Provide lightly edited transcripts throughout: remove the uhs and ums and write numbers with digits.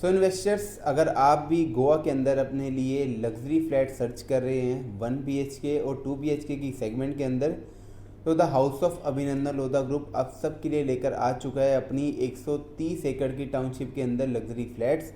सो investors, अगर आप भी गोवा के अंदर अपने लिए लग्जरी फ्लैट सर्च कर रहे हैं 1 BHK और 2 BHK की सेगमेंट के अंदर, तो द हाउस ऑफ अभिनंदन लोधा ग्रुप आप सब के लिए लेकर आ चुका है अपनी 130 एकड़ की टाउनशिप के अंदर लग्जरी फ्लैट्स।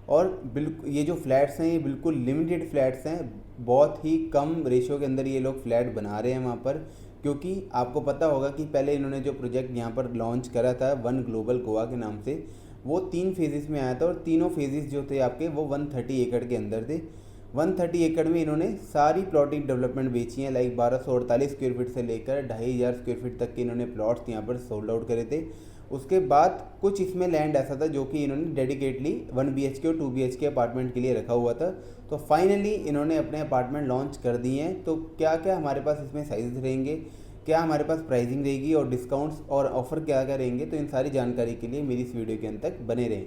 और बिल्कुल ये जो फ्लैट्स हैं ये बिल्कुल लिमिटेड फ्लैट्स हैं, बहुत ही कम रेशियो के अंदर ये लोग फ्लैट बना रहे हैं वहाँ पर। क्योंकि आपको पता होगा कि पहले इन्होंने जो प्रोजेक्ट यहाँ पर लॉन्च करा था वन ग्लोबल गोवा के नाम से, वो 3 फेजेस में आया था और तीनों फेजेस जो थे आपके वो 130 एकड़ के अंदर थे। 130 एकड़ में इन्होंने सारी प्लॉटिंग डेवलपमेंट बेची हैं, लाइक 1248 स्क्वायर फीट से लेकर 2500 स्क्वायर फीट तक के इन्होंने प्लॉट्स यहाँ पर सोल्ड आउट करे थे। उसके बाद कुछ इसमें लैंड ऐसा था जो कि इन्होंने डेडिकेटली 1 BHK और 2 BHK अपार्टमेंट के लिए रखा हुआ था। तो फाइनली इन्होंने अपने अपार्टमेंट लॉन्च कर दिए हैं। तो क्या क्या हमारे पास इसमें साइजेस रहेंगे, क्या हमारे पास प्राइसिंग रहेगी और डिस्काउंट्स और ऑफर क्या क्या रहेंगे, तो इन सारी जानकारी के लिए मेरी इस वीडियो के अंत तक बने रहें।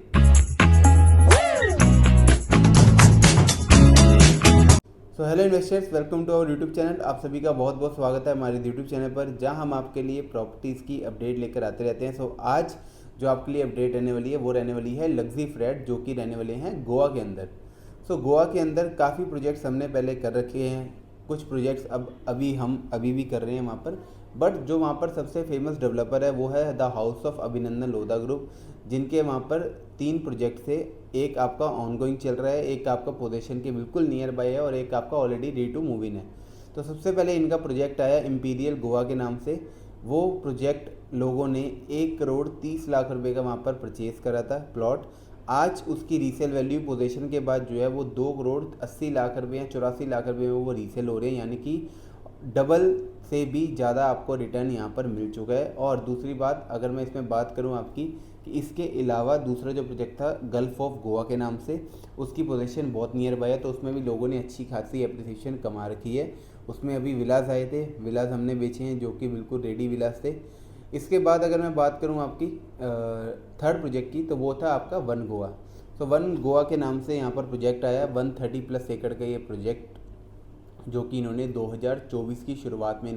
So hello investors, welcome to our YouTube channel. आप सभी का बहुत बहुत स्वागत है हमारे यूट्यूब चैनल पर, जहां हम आपके लिए प्रॉपर्टीज़ की अपडेट लेकर आते रहते हैं। सो आज जो आपके लिए अपडेट रहने वाली है वो रहने वाली है लग्जरी फ्लैट, जो कि रहने वाले हैं गोवा के अंदर। सो गोवा के अंदर काफ़ी प्रोजेक्ट्स हमने पहले कर रखे हैं, कुछ प्रोजेक्ट्स हम अभी भी कर रहे हैं वहाँ पर। बट जो वहाँ पर सबसे फेमस डेवलपर है वो है द हाउस ऑफ अभिनंदन लोधा ग्रुप, जिनके वहाँ पर 3 प्रोजेक्ट थे। एक आपका ऑनगोइंग चल रहा है, एक आपका पोजीशन के बिल्कुल नियर बाय है और एक आपका already ready to move in है। तो सबसे पहले इनका प्रोजेक्ट आया इम्पीरियल गोवा के नाम से। वो प्रोजेक्ट लोगों ने 1 करोड़ 30 लाख रुपए का वहाँ पर परचेज़ करा था प्लॉट। आज उसकी रीसेल वैल्यू पोजीशन के बाद जो है वो 2 करोड़ 80 लाख रुपये या 84 लाख रुपये में वो रीसेल हो रहे हैं, यानी कि डबल से भी ज़्यादा आपको रिटर्न यहाँ पर मिल चुका है। और दूसरी बात, अगर मैं इसमें बात करूँ आपकी, कि इसके अलावा दूसरा जो प्रोजेक्ट था गल्फ ऑफ गोवा के नाम से, उसकी पोजीशन बहुत नियर बाय है, तो उसमें भी लोगों ने अच्छी खासी एप्रिसिएशन कमा रखी है। उसमें अभी विलास आए थे, विलास हमने बेचे हैं जो कि बिल्कुल रेडी विलास थे। इसके बाद अगर मैं बात करूं आपकी थर्ड प्रोजेक्ट की, तो वो था आपका वन गोवा। तो वन गोवा के नाम से यहाँ पर प्रोजेक्ट आया 130+ एकड़ का ये प्रोजेक्ट, जो कि इन्होंने 2024 की शुरुआत में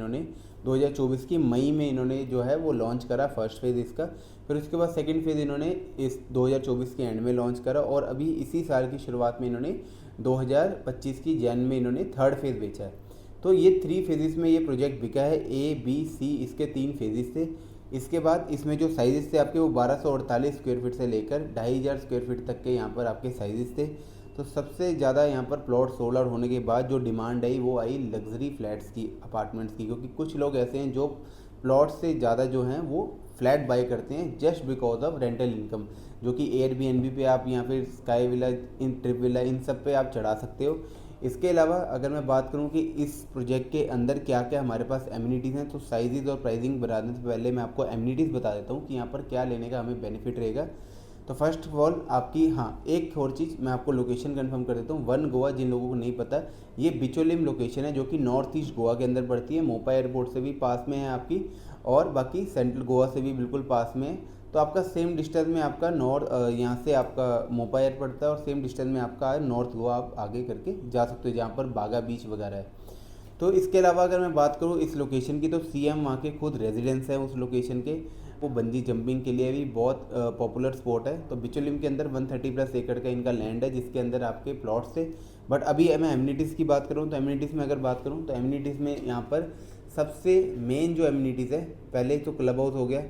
2024 की मई में इन्होंने जो है वो लॉन्च करा फर्स्ट फेज़ इसका। फिर उसके बाद सेकंड फेज़ इन्होंने इस 2024 के एंड में लॉन्च करा, और अभी इसी साल की शुरुआत में इन्होंने 2025 की जैन में इन्होंने थर्ड फेज़ बेचा है। तो ये 3 फेजेस में ये प्रोजेक्ट बिका है। A, B, C इसके 3 फेजेस थे। इसके बाद इसमें जो साइजेस थे आपके वो 1248 स्क्वायर फीट से लेकर 2500 स्क्वायर फीट तक के यहाँ पर आपके साइजेस थे। तो सबसे ज़्यादा यहाँ पर प्लॉट सोल्ड आउट होने के बाद जो डिमांड आई वो आई लग्जरी फ्लैट्स की, अपार्टमेंट्स की, क्योंकि कुछ लोग ऐसे हैं जो प्लॉट से ज़्यादा जो हैं वो फ्लैट बाय करते हैं just because of rental income, जो कि एयरबीएनबी पे आप या फिर स्काई विला, इन ट्रिप विला, इन सब पे आप चढ़ा सकते हो। इसके अलावा अगर मैं बात करूं कि इस प्रोजेक्ट के अंदर क्या क्या हमारे पास एमिनिटीज़ हैं, तो साइजेज़ और प्राइसिंग बताने से पहले मैं आपको एमिनिटीज़ बता देता हूं कि यहाँ पर क्या लेने का हमें बेनिफिट रहेगा। तो फर्स्ट ऑफ ऑल आपकी, हाँ, एक और चीज़ मैं आपको लोकेशन कंफर्म कर देता हूँ। वन गोवा, जिन लोगों को नहीं पता, ये बिचोलिम लोकेशन है जो कि नॉर्थ ईस्ट गोवा के अंदर पड़ती है। मोपा एयरपोर्ट से भी पास में है आपकी, और बाकी सेंट्रल गोवा से भी बिल्कुल पास में है। तो आपका सेम डिस्टेंस में आपका यहाँ से आपका मोपा एयर पड़ता है, और सेम डिस्टेंस में आपका नॉर्थ गोवा आप आगे करके जा सकते हो, जहाँ पर बागा बीच वगैरह है। तो इसके अलावा अगर मैं बात करूँ इस लोकेशन की, तो CM वहाँ के खुद रेजिडेंस है उस लोकेशन के। वो बंजी जंपिंग के लिए भी बहुत पॉपुलर स्पॉट है। तो बिचोलिम के अंदर 130+ एकड़ का इनका लैंड है, जिसके अंदर आपके प्लॉट्स थे। बट अभी मैं एमिनिटीज़ की बात करूँ, तो एमिनिटीज़ में अगर बात करूँ तो एमिनिटीज़ में यहाँ पर सबसे मेन जो एमिनिटीज़ है, पहले तो क्लब हाउस हो गया,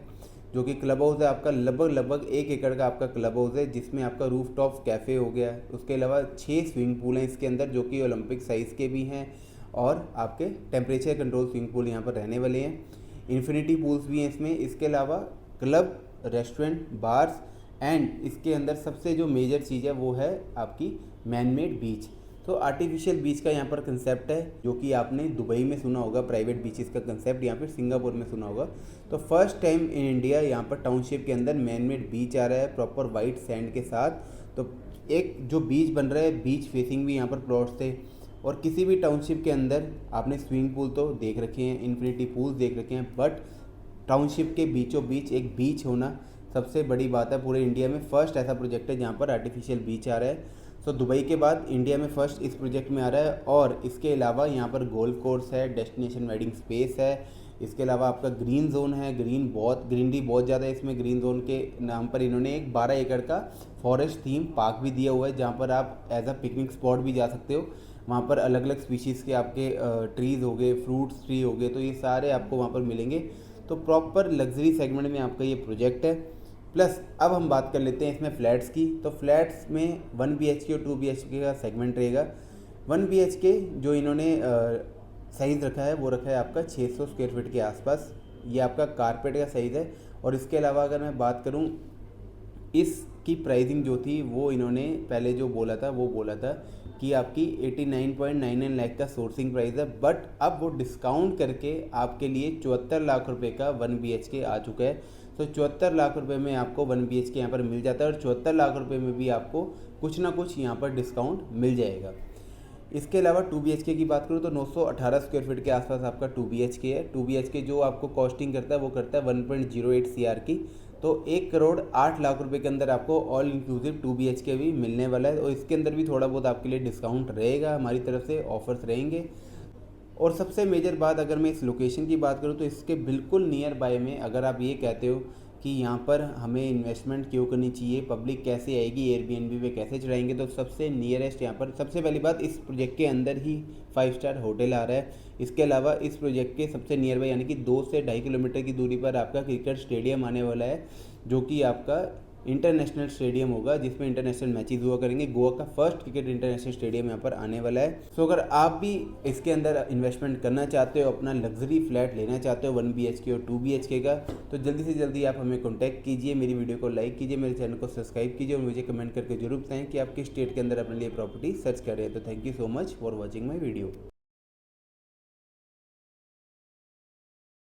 जो कि क्लब हाउस है आपका लगभग 1 एकड़ का आपका क्लब हाउस है, जिसमें आपका रूफ टॉप कैफ़े हो गया। उसके अलावा 6 स्विमिंग पूल हैं इसके अंदर, जो कि ओलंपिक साइज़ के भी हैं, और आपके टेम्परेचर कंट्रोल स्विमिंग पूल यहाँ पर रहने वाले हैं। इन्फिनिटी पूल्स भी हैं इसमें। इसके अलावा क्लब, रेस्टोरेंट, बार्स, एंड इसके अंदर सबसे जो मेजर चीज़ है वो है आपकी मैनमेड बीच। तो आर्टिफिशियल बीच का यहाँ पर कंसेप्ट है, जो कि आपने दुबई में सुना होगा प्राइवेट बीचेस का कंसेप्ट, यहाँ पर सिंगापुर में सुना होगा। तो फर्स्ट टाइम इन इंडिया यहाँ पर टाउनशिप के अंदर मैनमेड बीच आ रहा है प्रॉपर वाइट सैंड के साथ। तो एक जो बीच बन रहा है, बीच फेसिंग भी यहाँ पर प्लॉट्स थे। और किसी भी टाउनशिप के अंदर आपने स्विमिंग पूल तो देख रखे हैं, इन्फिनिटी पूल्स देख रखे हैं, बट टाउनशिप के बीचों बीच एक बीच होना सबसे बड़ी बात है। पूरे इंडिया में फर्स्ट ऐसा प्रोजेक्ट है जहाँ पर आर्टिफिशियल बीच आ रहा है। सो दुबई के बाद इंडिया में फर्स्ट इस प्रोजेक्ट में आ रहा है। और इसके अलावा यहाँ पर गोल्फ कोर्स है, डेस्टिनेशन वेडिंग स्पेस है। इसके अलावा आपका ग्रीन जोन है, ग्रीनरी बहुत ज़्यादा है इसमें। ग्रीन जोन के नाम पर इन्होंने एक 12 एकड़ का फॉरेस्ट थीम पार्क भी दिया हुआ है, जहाँ पर आप एज अ पिकनिक स्पॉट भी जा सकते हो। वहाँ पर अलग अलग स्पीशीज़ के आपके ट्रीज़ हो गए, फ्रूट्स ट्री हो गए, तो ये सारे आपको वहाँ पर मिलेंगे। तो प्रॉपर लग्जरी सेगमेंट में आपका ये प्रोजेक्ट है। प्लस अब हम बात कर लेते हैं इसमें फ्लैट्स की। तो फ्लैट्स में 1 BHK और 2 BHK का सेगमेंट रहेगा। 1 BHK जो इन्होंने साइज़ रखा है वो रखा है आपका 600 स्क्वायर फीट के आसपास। ये आपका कारपेट का साइज़ है। और इसके अलावा अगर मैं बात करूँ इसकी प्राइसिंग जो थी, वो इन्होंने पहले जो बोला था वो बोला था कि आपकी 89.99 लाख का सोर्सिंग प्राइस है, बट अब वो डिस्काउंट करके आपके लिए 74 लाख रुपए का 1 BHK आ चुका है। तो 74 लाख रुपए में आपको 1 BHK यहाँ पर मिल जाता है, और 74 लाख रुपए में भी आपको कुछ ना कुछ यहाँ पर डिस्काउंट मिल जाएगा। इसके अलावा 2 BHK की बात करूँ तो 918 स्क्वायर फीट के आसपास आपका 2 BHK है। 2 BHK जो आपको कॉस्टिंग करता है वो करता है 1.08 CR की। तो 1,08,00,000 रुपए के अंदर आपको ऑल इंक्लूसिव 2 BHK भी मिलने वाला है। और इसके अंदर भी थोड़ा बहुत आपके लिए डिस्काउंट रहेगा, हमारी तरफ से ऑफर्स रहेंगे। और सबसे मेजर बात, अगर मैं इस लोकेशन की बात करूँ तो इसके बिल्कुल नियर बाय में अगर आप ये कहते हो कि यहाँ पर हमें इन्वेस्टमेंट क्यों करनी चाहिए, पब्लिक कैसे आएगी, एयरबीएनबी पे कैसे चढ़ाएंगे, तो सबसे नियरेस्ट यहाँ पर सबसे पहली बात, इस प्रोजेक्ट के अंदर ही 5 स्टार होटल आ रहा है। इसके अलावा इस प्रोजेक्ट के सबसे नियर बाय यानी कि 2 से 2.5 किलोमीटर की दूरी पर आपका क्रिकेट स्टेडियम आने वाला है, जो कि आपका इंटरनेशनल स्टेडियम होगा, जिसमें इंटरनेशनल मैचेस हुआ करेंगे। गोवा का फर्स्ट क्रिकेट इंटरनेशनल स्टेडियम यहाँ पर आने वाला है। सो अगर आप भी इसके अंदर इन्वेस्टमेंट करना चाहते हो, अपना लग्जरी फ्लैट लेना चाहते हो 1 BHK और 2 BHK का, तो जल्दी से जल्दी आप हमें कॉन्टैक्ट कीजिए, मेरी वीडियो को लाइक कीजिए, मेरे चैनल को सब्सक्राइब कीजिए, और मुझे कमेंट करके जरूर बताएं कि आप किस स्टेट के अंदर अपने लिए प्रॉपर्टी सर्च कर रहे हैं। तो thank you so much for watching my video.